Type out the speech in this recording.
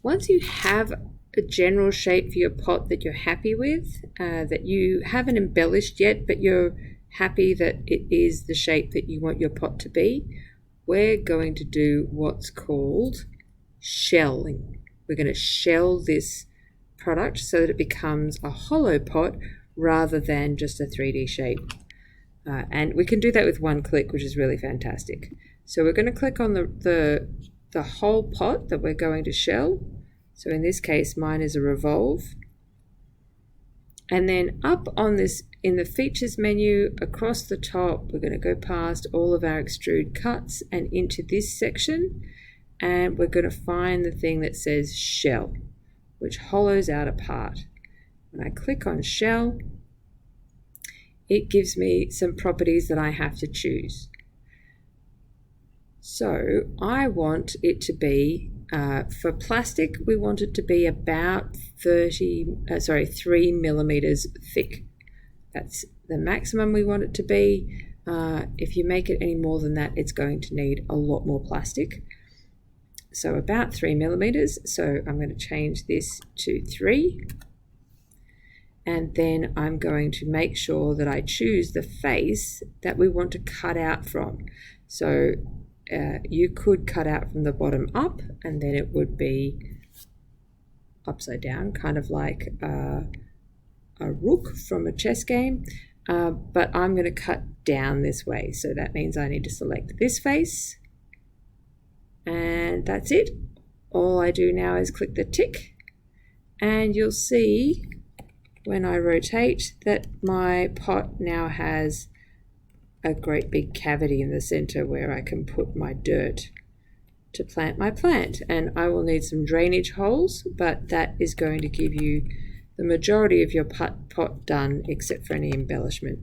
Once you have a general shape for your pot that you're happy with, that you haven't embellished yet, but you're happy that it is the shape that you want your pot to be, we're going to do what's called shelling. We're going to shell this product so that it becomes a hollow pot rather than just a 3D shape. And we can do that with one click, which is really fantastic. So we're going to click on the whole pot that we're going to shell. So in this case, mine is a revolve. And then up on this, in the features menu, across the top, we're going to go past all of our extrude cuts and into this section. And we're going to find the thing that says shell, which hollows out a part. When I click on shell, it gives me some properties that I have to choose. So I want it to be, for plastic, we want it to be about 3 millimeters thick. That's the maximum we want it to be. If you make it any more than that, it's going to need a lot more plastic. So about 3 millimeters. So I'm going to change this to 3. And then I'm going to make sure that I choose the face that we want to cut out from. So you could cut out from the bottom up, and then it would be upside down, kind of like a rook from a chess game. But I'm going to cut down this way. So that means I need to select this face. And that's it. All I do now is click the tick, and you'll see when I rotate that my pot now has a great big cavity in the center where I can put my dirt to plant my plant. And I will need some drainage holes, but that is going to give you the majority of your pot done except for any embellishment